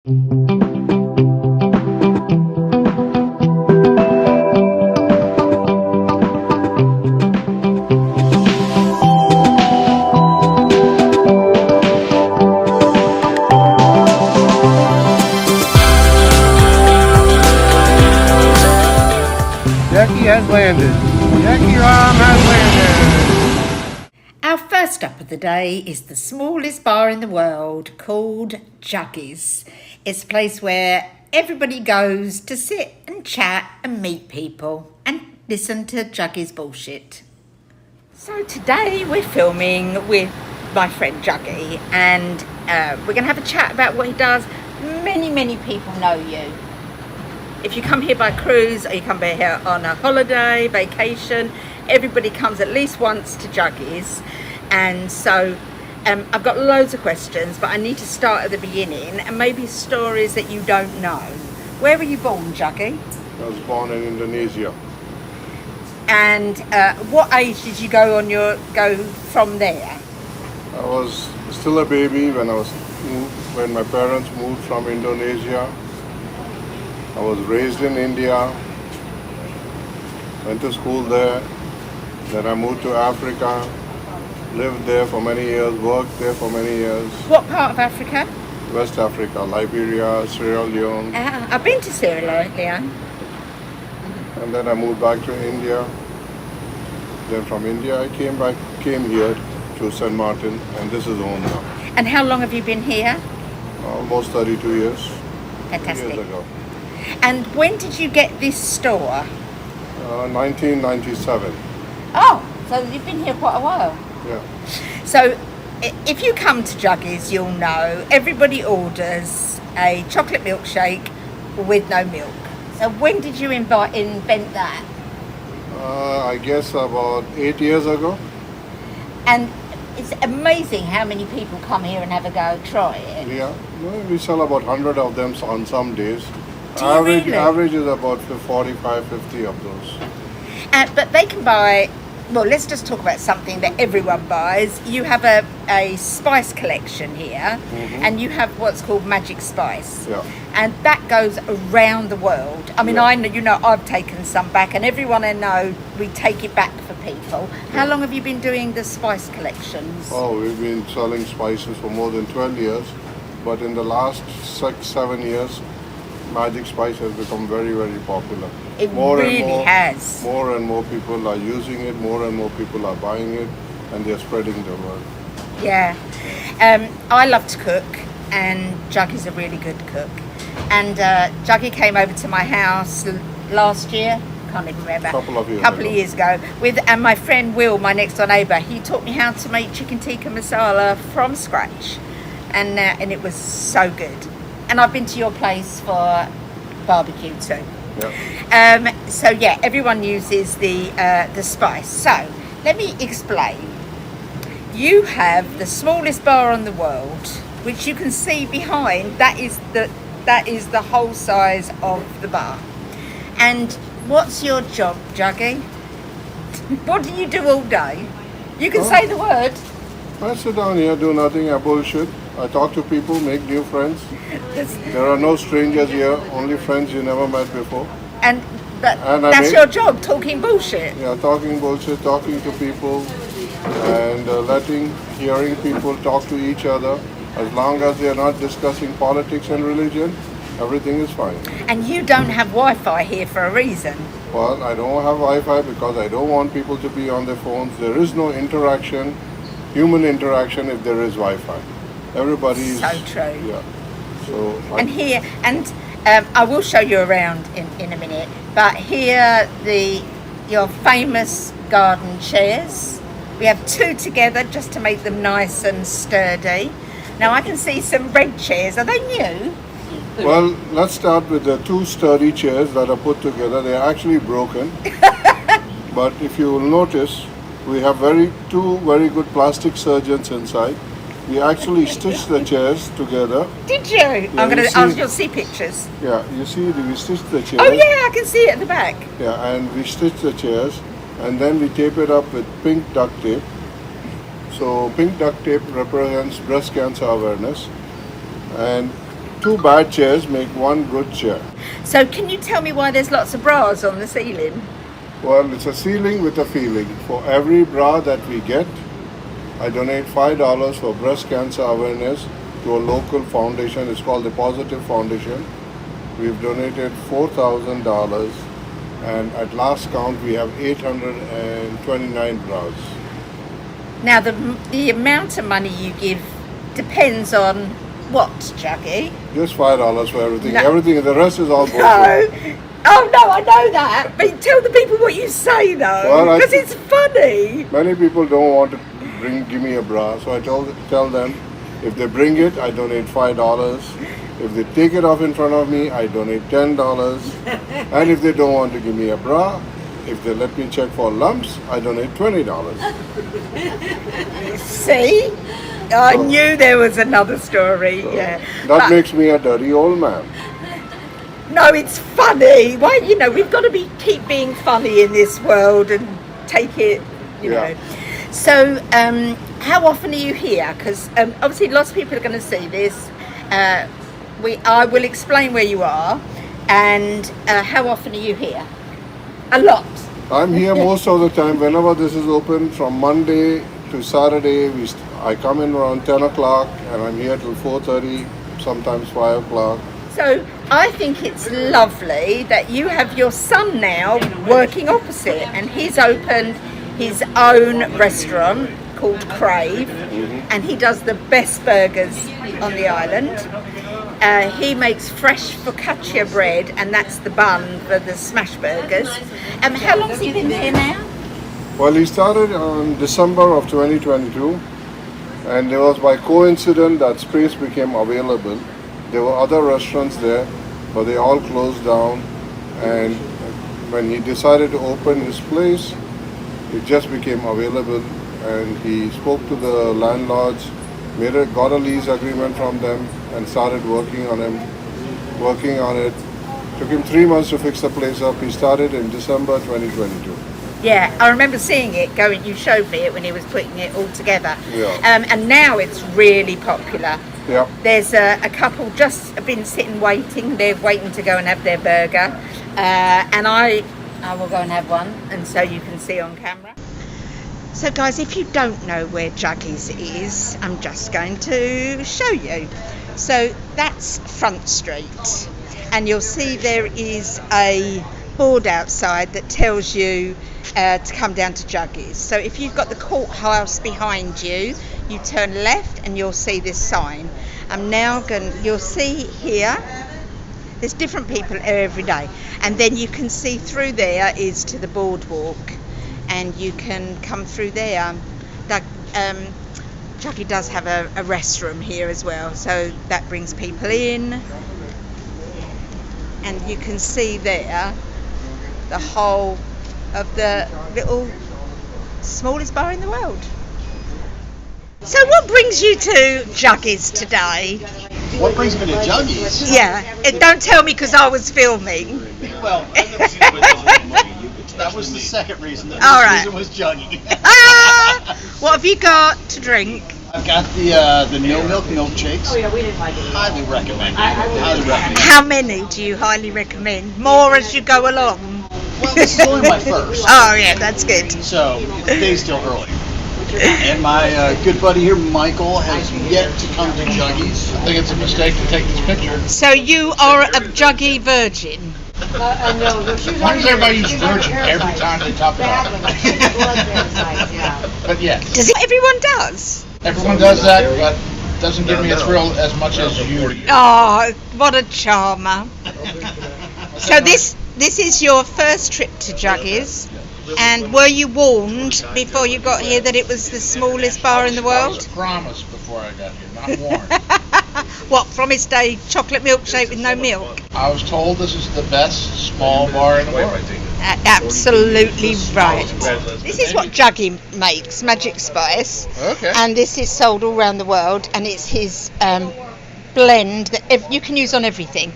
Juggy has landed. Juggy Ram has landed. Our first up of the day is the smallest bar in the world called Juggy's. It's a place where everybody goes to sit and chat and meet people and listen to Juggy's bullshit. So today we're filming with my friend Juggy, and we're going to have a chat about what he does. Many people know you. If you come here by cruise or you come here on a holiday, vacation, everybody comes at least once to Juggy's. And so I've got loads of questions, but I need to start at the beginning and maybe stories that you don't know. Where were you born, Juggy? I was born in Indonesia. And what age did you go from there? I was still a baby when my parents moved from Indonesia. I was raised in India, went to school there, then I moved to Africa, lived there for many years, worked there for many years. What part of Africa? West Africa, Liberia, Sierra Leone. I've been to Sierra Leone. And then I moved back to India. Then from India I came here to S Maarten, and this is home now. And how long have you been here? Almost 32 years. Fantastic. 2 years ago. And when did you get this store? 1997. Oh, so you've been here quite a while. Yeah. So if you come to Juggy's, you'll know everybody orders a chocolate milkshake with no milk. So when did you invent that? I guess about 8 years ago. And it's amazing how many people come here and have a go, try it. Yeah, we sell about 100 of them on some days. Do you really? Average is about 45, 50 of those. But they can buy, well, let's just talk about something that everyone buys. You have a spice collection here, and you have what's called Magic Spice. Yeah. And that goes around the world. I mean, Yeah. I've taken some back, and everyone I know, we take it back for people. How long have you been doing the spice collections? Oh, we've been selling spices for more than 12 years, but in the last 6-7 years, Magic Spice has become very popular. It really has. More and more people are using it, more and more people are buying it, and they're spreading the word. Yeah. I love to cook, and Juggy's a really good cook. And Juggy came over to my house last year, can't even remember. Couple of years ago. And my friend Will, my next door neighbour, he taught me how to make chicken tikka masala from scratch. And it was so good. And I've been to your place for barbecue too. Yeah. So yeah, everyone uses the spice. So let me explain. You have the smallest bar in the world, which you can see behind. That is the whole size of the bar. And what's your job, Juggy? What do you do all day? You can say the word. I sit down here, do nothing, I bullshit. I talk to people, make new friends. There are no strangers here, only friends you never met before. And that's your job, talking bullshit. Yeah, talking bullshit, talking to people, and hearing people talk to each other. As long as they are not discussing politics and religion, everything is fine. And you don't have Wi-Fi here for a reason. Well, I don't have Wi-Fi because I don't want people to be on their phones. There is no interaction, human interaction, if there is Wi-Fi. Everybody's so true. Yeah. So I will show you around in a minute. But here, your famous garden chairs. We have 2 together just to make them nice and sturdy. Now I can see some red chairs. Are they new? Well, let's start with the 2 sturdy chairs that are put together. They're actually broken. But if you will notice, we have 2 very good plastic surgeons inside. We actually stitched the chairs together. Did you? Yeah, You'll see pictures. Yeah, you see, we stitched the chairs. Oh yeah, I can see it at the back. Yeah, and we stitched the chairs, and then we tape it up with pink duct tape. So pink duct tape represents breast cancer awareness, and two bad chairs make one good chair. So can you tell me why there's lots of bras on the ceiling? Well, it's a ceiling with a feeling. For every bra that we get, I donate $5 for breast cancer awareness to a local foundation. It's called the Positive Foundation. We've donated $4,000, and at last count we have 829 bras. Now the amount of money you give depends on what, Juggy? Just $5 for everything. No. Everything, the rest is all bullshit. No. Oh no, I know that. But tell the people what you say though, Well, because it's funny. Many people don't want to give me a bra, so I tell them if they bring it, I donate $5. If they take it off in front of me, I donate $10. And if they don't want to give me a bra, if they let me check for lumps, I donate $20. See? I knew there was another story, yeah. That But- makes me a dirty old man. No, it's funny. Why, we've got to keep being funny in this world and take it, you Yeah. know. So, how often are you here? Because obviously lots of people are going to see this. I will explain where you are, and how often are you here? A lot. I'm here most of the time. Whenever this is open, from Monday to Saturday, I come in around 10 o'clock and I'm here till 4:30, sometimes 5 o'clock. So I think it's lovely that you have your son now working opposite, and he's opened his own restaurant called Crave, and he does the best burgers on the island. He makes fresh focaccia bread, and that's the bun for the smash burgers. How long has he been here now? Well, he started on December of 2022, and it was by coincidence that space became available. There were other restaurants there, but they all closed down, and when he decided to open his place, it just became available, and he spoke to the landlords, got a lease agreement from them, and started working on it. Took him 3 months to fix the place up. He started in December 2022. Yeah, I remember seeing it going. You showed me it when he was putting it all together. Yeah. And now it's really popular. Yeah. There's a couple just been sitting waiting. They're waiting to go and have their burger, and I will go and have one, and so you can see on camera. So guys, if you don't know where Juggy's is, I'm just going to show you. So that's Front Street, and you'll see there is a board outside that tells you to come down to Juggy's. So if you've got the courthouse behind you, you turn left and you'll see this sign. You'll see here, there's different people every day, and then you can see through there is to the boardwalk, and you can come through there. Juggy does have a restroom here as well, so that brings people in, and you can see there the whole of the little smallest bar in the world. So what brings you to Juggy's today? What brings me to Juggy's? Yeah, don't tell me because I was filming. Well, that was the second reason. The All first right. reason was Juggy. What have you got to drink? I've got the no milk milkshakes. Oh yeah, we didn't like it. Highly recommend. Highly recommend. How many do you highly recommend? More as you go along? Well, this is only my first, Oh yeah, that's good. so the day's still early. And my good buddy here, Michael, has yet to come to Juggy's. I think it's a mistake to take this picture. So you are a Juggy virgin? Why does everybody use virgin every time they talk about it? But yes, Everyone does. everyone does that, but doesn't give me a thrill as much as you do. Oh, what a charmer. So this is your first trip to Juggy's, and were you warned before you got here that it was the smallest bar in the I world? was promised before I got here, not warned. What, from its day, chocolate milkshake with no milk? I was told this is the best small bar in the world. Absolutely right. This is what Juggy makes, Magic Spice. Okay. And this is sold all around the world, and it's his blend that you can use on everything.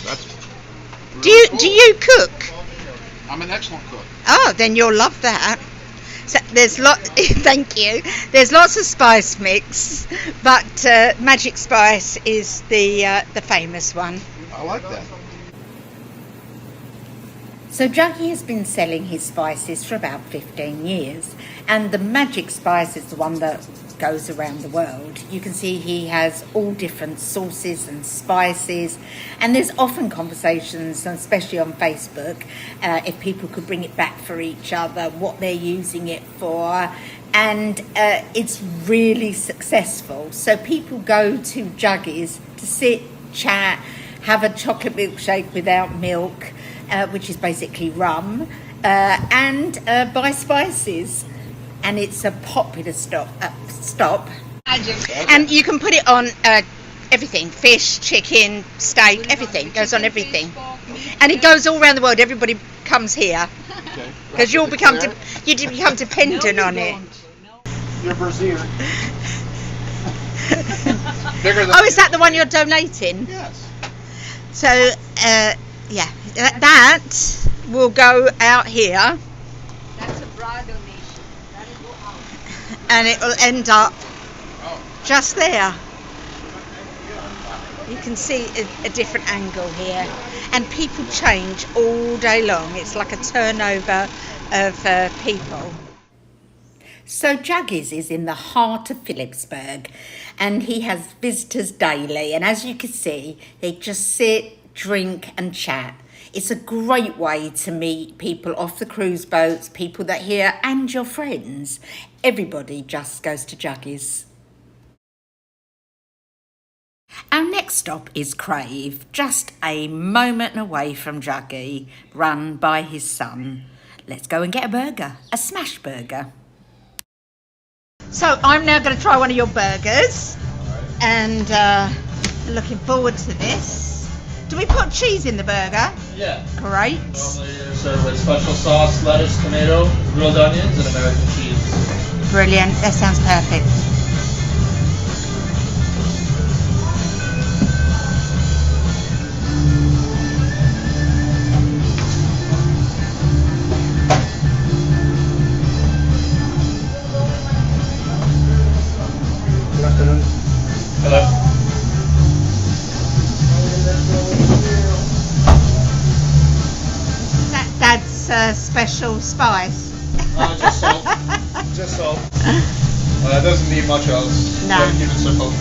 That's Do you cook? I'm an excellent cook. Oh, then you'll love that. So there's thank you. There's lots of spice mix, but Magic Spice is the famous one. I like that. So Juggy has been selling his spices for about 15 years, and the Magic Spice is the one that goes around the world. You can see he has all different sauces and spices, and there's often conversations, especially on Facebook, if people could bring it back for each other, what they're using it for, and it's really successful. So people go to Juggy's to sit, chat, have a chocolate milkshake without milk, which is basically rum, and buy spices. And it's a popular stop. And you can put it on everything: fish, chicken, steak, everything goes on everything. And it goes all around the world. Everybody comes here because you become dependent on it. Your brazier. Bigger than Oh, is that the one you're donating? Yes. So yeah, that will go out here. That's a broad donation. That will go out. And it will end up just there. You can see a different angle here, and people change all day long. It's like a turnover of people. So Juggy's is in the heart of Phillipsburg, and he has visitors daily, and as you can see, they just sit, drink and chat. It's a great way to meet people off the cruise boats, people that are here, and your friends. Everybody just goes to Juggy's. Our next stop is Crave, just a moment away from Juggy, run by his son. Let's go and get a burger, a smash burger. So I'm now going to try one of your burgers, and looking forward to this. Do we put cheese in the burger? Yeah. Great. Normally you're served with special sauce, lettuce, tomato, grilled onions, and American cheese. Brilliant. That sounds perfect. Good afternoon. Hello. Dad's special spice. Just salt. Just salt. It doesn't need much else. No. Gotta keep it simple.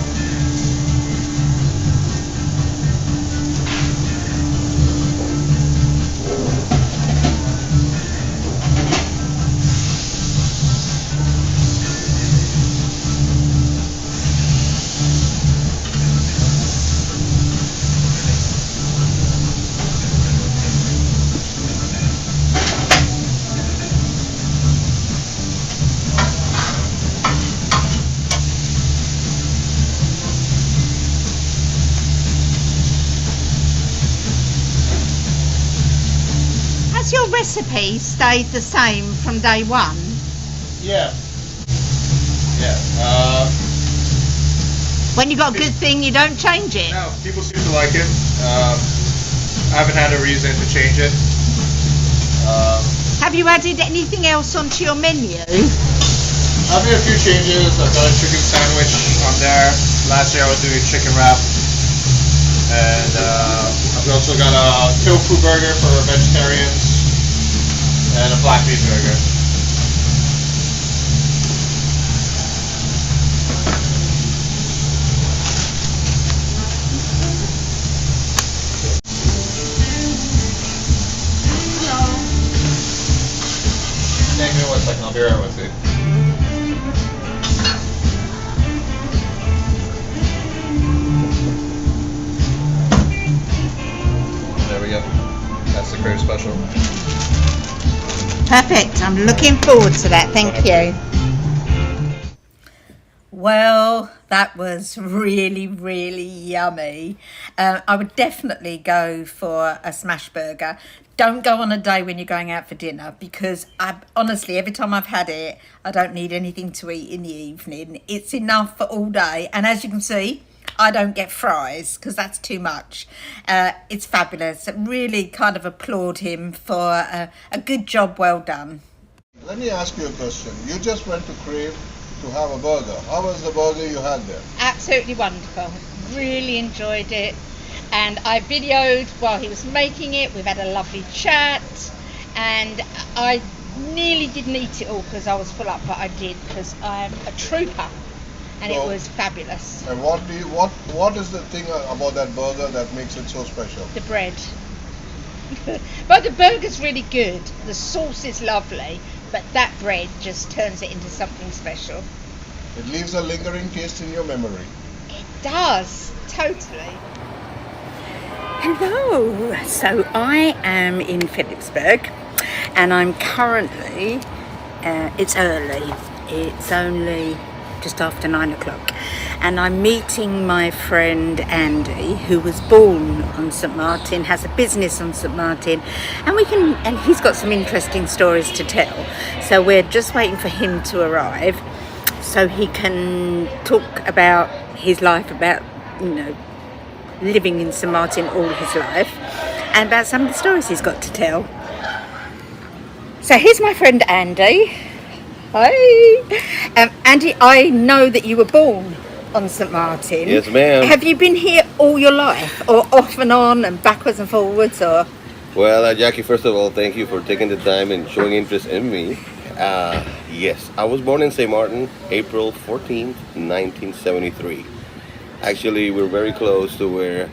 Has your recipe stayed the same from day one? Yeah. Yeah. When you got a good thing, you don't change it. No, people seem to like it. I haven't had a reason to change it. Have you added anything else onto your menu? I've made a few changes. I've got a chicken sandwich on there. Last year I was doing chicken wrap. And I've also got a tofu burger for vegetarians and a black bean burger. Hang me 1 second, I'll be right with you. There we go. That's the Crave special. Perfect. I'm looking forward to that. Thank you. Well, that was really, really yummy. I would definitely go for a smash burger. Don't go on a day when you're going out for dinner, because honestly, every time I've had it, I don't need anything to eat in the evening. It's enough for all day. And as you can see, I don't get fries because that's too much. It's fabulous. Really kind of applaud him for a good job well done. Let me ask you a question. You just went to Crave to have a burger. How was the burger you had there? Absolutely wonderful. Really enjoyed it. And I videoed while he was making it. We've had a lovely chat. And I nearly didn't eat it all because I was full up, but I did because I'm a trooper. And it So- was fabulous. And what is the thing about that burger that makes it so special? The bread. But the burger's really good. The sauce is lovely. But that bread just turns it into something special. It leaves a lingering taste in your memory. It does. Totally. Hello, so I am in Phillipsburg and I'm currently, it's early, it's only just after 9 o'clock, and I'm meeting my friend Andy, who was born on St Maarten, has a business on St Maarten, and he's got some interesting stories to tell. So we're just waiting for him to arrive so he can talk about his life, about, living in St Maarten all his life, and about some of the stories he's got to tell. So here's my friend Andy. Hi. Andy, I know that you were born on St Maarten. Yes, ma'am. Have you been here all your life, or off and on and backwards and forwards, or? Well, Jackie, first of all, thank you for taking the time and showing interest in me. Yes, I was born in St. Maarten, April 14th, 1973. Actually, we're very close to where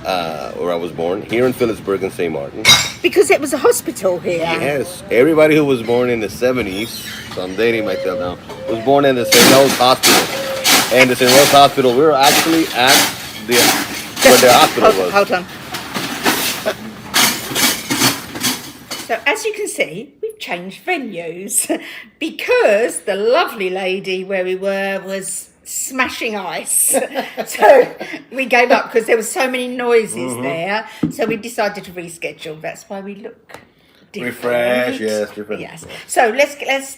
I was born, here in Phillipsburg in St. Maarten. Because it was a hospital here. Yes, everybody who was born in the 70s, so I'm dating myself now, was born in the St. Rose Hospital. And the St. Rose Hospital, we were actually at where the hospital was. Hold on. So as you can see, we've changed venues because the lovely lady where we were was smashing ice. So we gave up because there were so many noises there. So we decided to reschedule. That's why we look different. Refresh, yes, different. Yes. So let's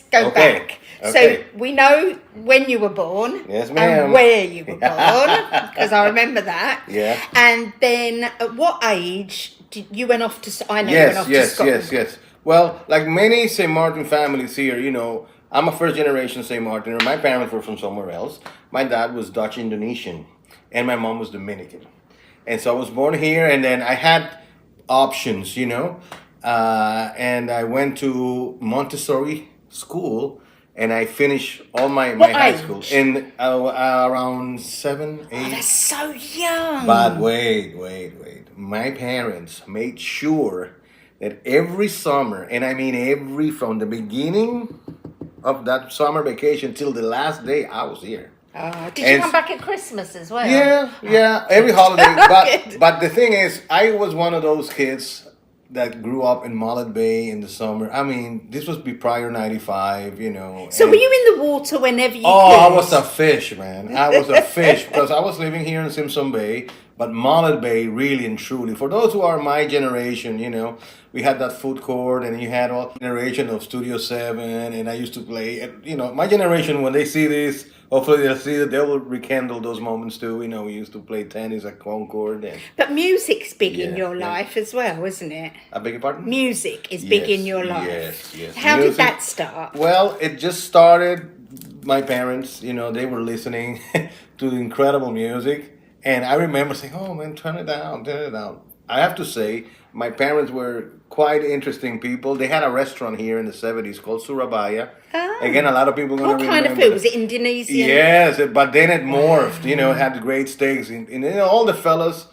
go Okay, back. okay. So we know when you were born. Yes, ma'am. And where you were born, because I remember that. Yeah. And then at what age did you went off to? I know you went off to Scotland. Yes. Well, like many St. Maarten families here, I'm a first generation St. Martiner. My parents were from somewhere else. My dad was Dutch Indonesian and my mom was Dominican. And so I was born here, and then I had options, and I went to Montessori school, and I finished all my high age? school in around 7, 8. Oh, that's so young. But wait. My parents made sure that every summer, and I mean from the beginning of that summer vacation till the last day I was here. Did you come back at Christmas as well? Yeah, every holiday. Good. But the thing is, I was one of those kids that grew up in Mullet Bay in the summer. I mean, this was prior 95, So were you in the water whenever you could? I was a fish, man. I was a fish because I was living here in Simpson Bay, but Mullet Bay, really and truly, for those who are my generation, we had that food court, and you had all generation of Studio 7, and I used to play. And, my generation, when they see this, hopefully they'll see that they will rekindle those moments too. We used to play tennis at Concord. And But music's big in your yeah. life as well, isn't it? I beg your pardon? Music is big in your life. Yes. How did Music- that start? Well, it just started. My parents, they were listening to incredible music. And I remember saying, "Oh man, turn it down." I have to say, my parents were quite interesting people. They had a restaurant here in the 70s called Surabaya. Oh. Again, a lot of people are going What to kind remember. of food? Was it Indonesian? Yes, but then it morphed. It had great steaks. And all the fellas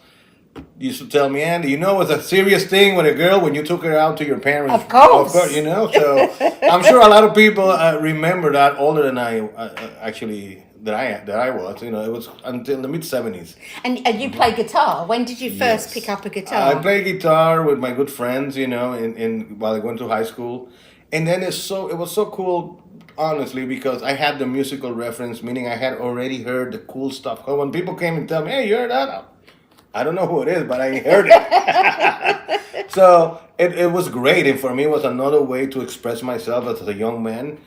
used to tell me, "Andy, it was a serious thing with a girl when you took her out to your parents." Of course. So I'm sure a lot of people remember that older than I actually that I was. It was until the mid 70s. And you play guitar. When did you first Yes. pick up a guitar? I played guitar with my good friends, in while I went to high school, and then it was so cool, honestly, because I had the musical reference, meaning I had already heard the cool stuff. So when people came and tell me, "Hey, you heard that?" I don't know who it is, but I heard it. So it was great, and for me, it was another way to express myself as a young man.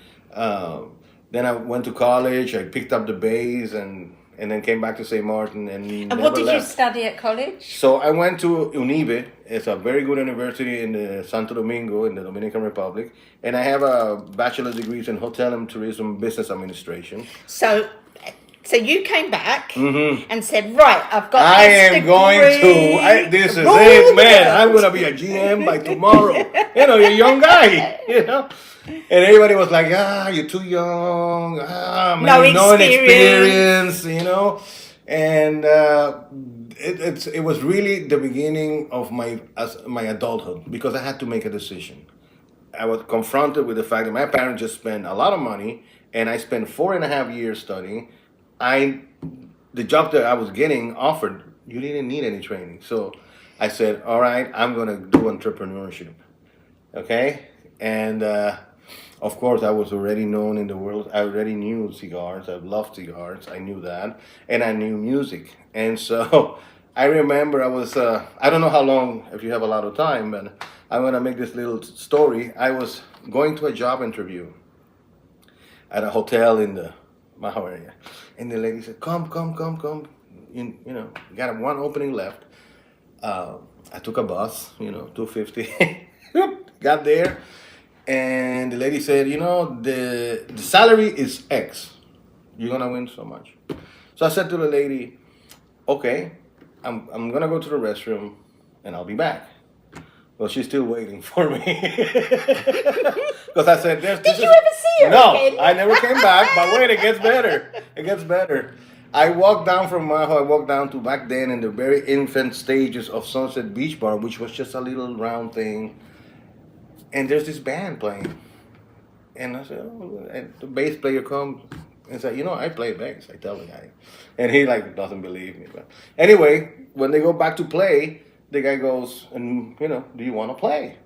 Then I went to college. I picked up the bass, and and then came back to St. Martin and And never what did you left. study at college? So I went to UNIBE. It's a very good university in Santo Domingo in the Dominican Republic, and I have a bachelor's degree in hotel and tourism business administration. So you came back and said, right, I've got I this am going to. This is rule it, the man. world. I'm gonna be a GM by tomorrow. You know, you're a young guy. You know, and everybody was like, you're too young. Man, No no experience. experience. You know, and it was really the beginning of my adulthood because I had to make a decision. I was confronted with the fact that my parents just spent a lot of money, and I spent 4.5 years studying. The job that I was getting offered, you didn't need any training. So I said, all right, I'm going to do entrepreneurship. Okay? And of course, I was already known in the world. I already knew cigars. I loved cigars. I knew that. And I knew music. And so I remember I was, I don't know how long, if you have a lot of time, but I'm going to make this little story. I was going to a job interview at a hotel in the Maho area. And the lady said, come. You know, got one opening left. I took a bus, $250. Got there. And the lady said, the salary is X. You're going to win so much. So I said to the lady, okay, I'm going to go to the restroom and I'll be back. Well, she's still waiting for me. Because I said, Did you ever see her No, again? I never came back. But wait, it gets better. It gets better. I walked down from Maho. I walked down to back then in the very infant stages of Sunset Beach Bar, which was just a little round thing. And there's this band playing. And I said, and the bass player comes and said, I play bass. I tell the guy. And he doesn't believe me. But anyway, when they go back to play, the guy goes, and do you want to play?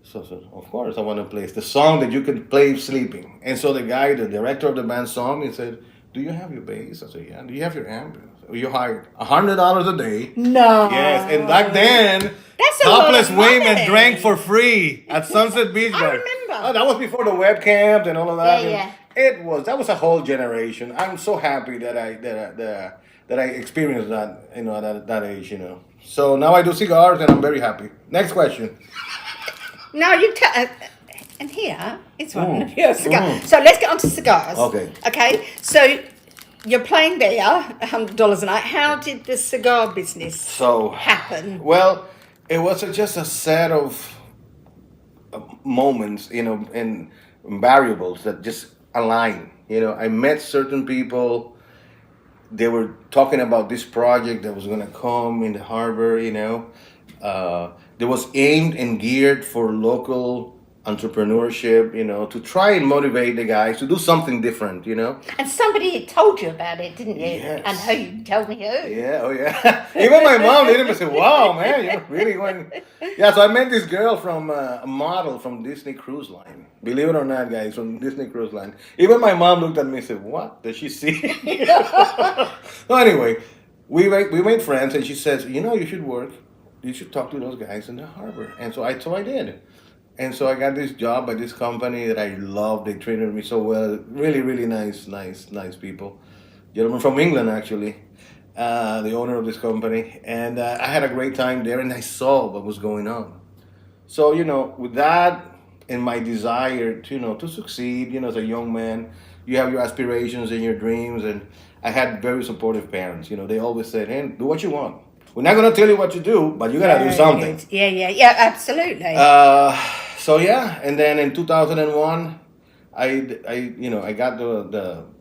So I said, of course I want to play. It's the song that you can play sleeping. And so the guy, the director of the band, saw me and said, do you have your bass? I said, yeah. Do you have your amp? You hired $100 a day. No. Yes, and back then, That's a lot topless of women money. drank for free at Sunset Beach Bar. I remember. Oh, that was before the webcams and all of that. Yeah. That was a whole generation. I'm so happy that I experienced that, at that age, So now I do cigars and I'm very happy. Next question. No, you tell. And here is one of your cigars. So let's get on to cigars. Okay. Okay. So you're playing there, $100 a night. How did the cigar business happen? Well, it was just a set of moments, and variables that just align. I met certain people. They were talking about this project that was going to come in the harbor, that was aimed and geared for local entrepreneurship, to try and motivate the guys to do something different, And somebody told you about it, didn't you? Yes. And who? You told me who? Yeah, oh yeah. Even my mom did it and said, wow, man, you're really going. Yeah, so I met this girl from a model from Disney Cruise Line. Believe it or not, guys, from Disney Cruise Line. Even my mom looked at me and said, what? Did she see? So anyway, we made friends and she says, you should work. You should talk to those guys in the harbor. And so I did. And so I got this job by this company that I loved. They treated me so well. Really, really nice people. Gentleman from England, actually, the owner of this company. And I had a great time there, and I saw what was going on. So, with that and my desire to succeed, as a young man, you have your aspirations and your dreams. And I had very supportive parents. They always said, hey, do what you want. We're not going to tell you what to do, but you got to do something. Yeah, absolutely. So yeah, and then in 2001, I got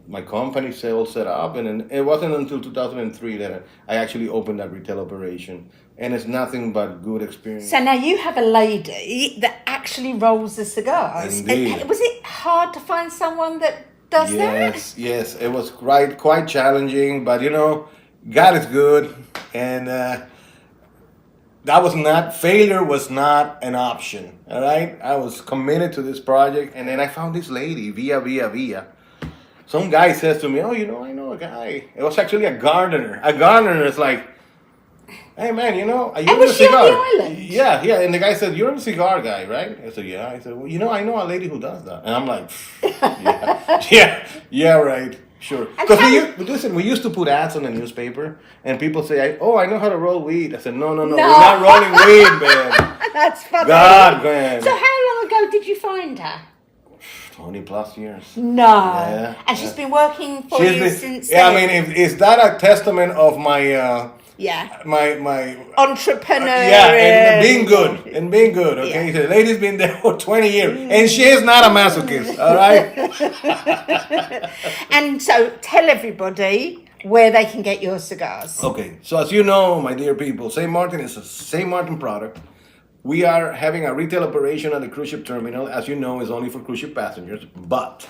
my company sales set up, and then it wasn't until 2003 that I actually opened that retail operation, and it's nothing but good experience. So now you have a lady that actually rolls the cigars. Indeed. Was it hard to find someone that does that? Yes, it was quite challenging, but God is good, and failure was not an option, all right? I was committed to this project, and then I found this lady, via. Some guy says to me, I know a guy. It was actually a gardener. A gardener is like, hey man, are you was a she on cigar? the island? Yeah, and the guy said, you're a cigar guy, right? I said, yeah. I said, well, I know a lady who does that. And I'm like, yeah, right. Sure. And Because how- listen, we used to put ads on the newspaper, and people say, "Oh, I know how to roll weed." I said, "No, No. we're not rolling weed, man." That's funny. God, man. So how long ago did you find her? 20 plus years. No. Yeah, And she's been working for you since yeah, I then? mean, is that a testament of my Yeah. my Entrepreneur. yeah, and being good, okay? Yeah. So the lady's been there for 20 years, and she is not a masochist, all right? And so tell everybody where they can get your cigars. Okay, so as you know, my dear people, St. Maarten is a St. Maarten product. We are having a retail operation at the cruise ship terminal. As you know, it's only for cruise ship passengers, but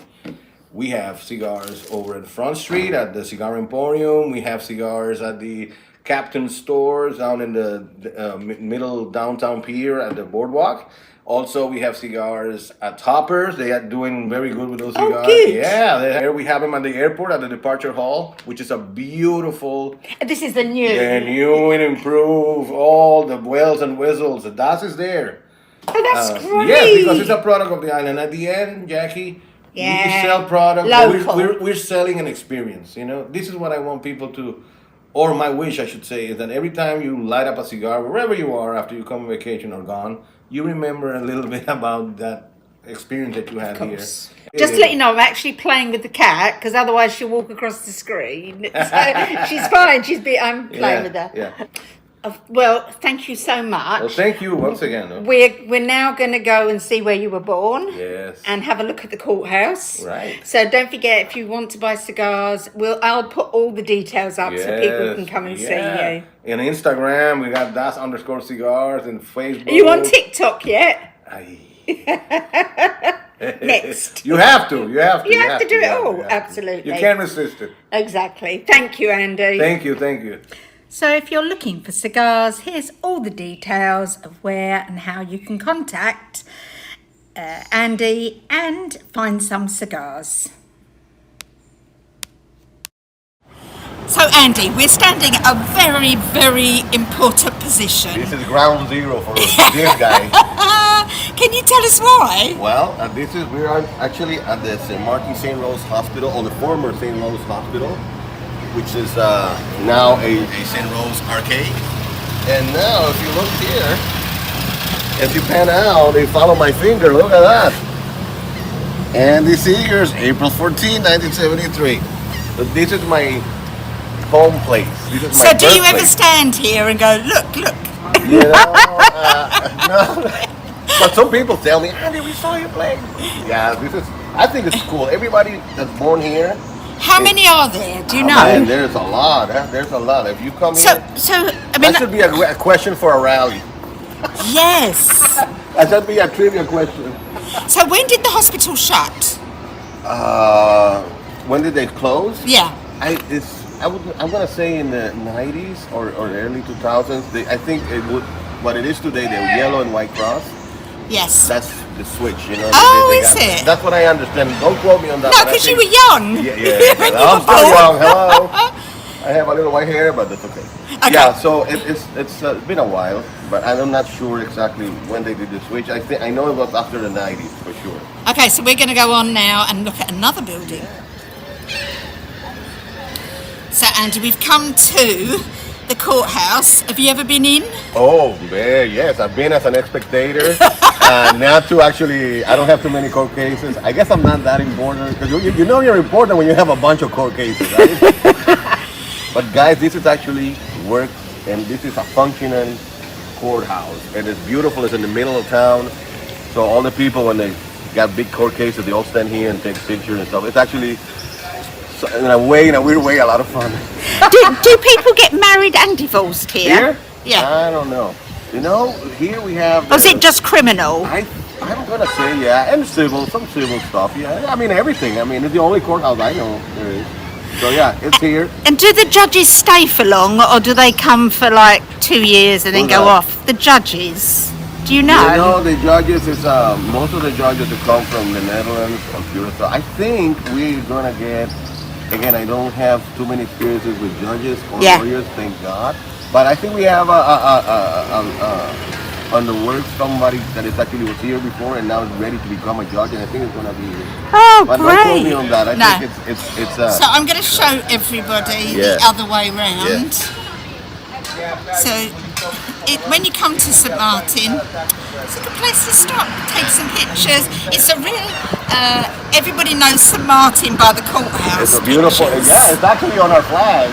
we have cigars over at Front Street at the Cigar Emporium. We have cigars at the Captain stores down in the middle downtown pier at the boardwalk. Also, we have cigars at Toppers. They are doing very good with those Oh, cigars. good. Yeah, here we have them at the airport at the departure hall, which is a beautiful, This is the new. new and improved, all the bells and whistles. The DAS is there. Oh, that's great. Yes, because it's a product of the island. At the end, Jackie, Yeah. we sell product. but Local. We're selling an experience. You know, this is what I want people to, or my wish, I should say, is that every time you light up a cigar, wherever you are after you come on vacation or gone, you remember a little bit about that experience that you had here. Just to let you know, I'm actually playing with the cat because otherwise she'll walk across the screen. So she's fine. I'm playing with her. Yeah. Well, thank you so much. Well, thank you once again. Huh? We're now going to go and see where you were born. Yes. And have a look at the courthouse. Right. So don't forget, if you want to buy cigars, I'll put all the details up so people can come and see you. In Instagram, we got das_cigars, and Facebook. Are you on TikTok yet? Next. You have to. You have to. You have to do it all. you have to. Absolutely. You can't resist it. Exactly. Thank you, Andy. Thank you. So if you're looking for cigars, here's all the details of where and how you can contact Andy and find some cigars. So Andy, we're standing at a very, very important position. This is ground zero for this guy. Can you tell us why? Well, we are actually at the St. Martin St. Rose Hospital, or the former St. Rose Hospital, which is now a St. Rose arcade. And now, if you look here, if you pan out, you follow my finger, look at that. And this year is April 14, 1973. So this is my home place. This is my So do you ever birthplace. stand here and go, look? You know, no. But some people tell me, Andy, we saw you play. Yeah, I think it's cool. Everybody that's born here. How many are there? Do you know? Man, there's a lot. There's a lot. If you come here, I mean, that should be a question for a rally. yes. That should be a trivia question. So when did the hospital shut? When did they close? Yeah. I'm gonna say in the 90s or early 2000s. I think what it is today, the yellow and white cross. Yes. That's the switch, you know. Is it? That's what I understand. Don't quote me on that. No, but I because you think- were young. Yeah. When you I'm were still born. young. Hello. I have a little white hair, but that's okay. Okay. Yeah. So it's been a while, but I'm not sure exactly when they did the switch. I know it was after the 90s for sure. Okay, so we're going to go on now and look at another building. So Andy, we've come to the courthouse. Have you ever been in? Oh, man, yes. I've been as an spectator. Not to actually, I don't have too many court cases. I guess I'm not that important because you know you're important when you have a bunch of court cases, right? But guys, this is actually work, and this is a functioning courthouse. And it's beautiful. It's in the middle of town. So all the people, when they got big court cases, they all stand here and take pictures and stuff. It's actually, in a weird way, a lot of fun. Do people get married and divorced here? Here? Yeah. I don't know. You know, here we have... Or is it just criminal? I'm gonna say yeah, and some civil stuff. Yeah, I mean everything. I mean it's the only courthouse I know there is. So yeah, it's here. And do the judges stay for long, or do they come for like 2 years and then Who's go that? off? The judges. Do you know? You know the judges is most of the judges that come from the Netherlands or Curacao. I think we're gonna get. Again, I don't have too many experiences with judges or Yeah. lawyers, thank God. But I think we have on the work somebody that is actually was here before and now is ready to become a judge, and I think it's gonna be. Oh, But don't quote me great. on that. I No. think it's So I'm going to show everybody the Yeah. other way round. So when you come to St Maarten, it's a good place to stop, take some pictures. It's a real, everybody knows St Maarten by the courthouse. It's a beautiful. pictures. Yeah, it's actually on our flag.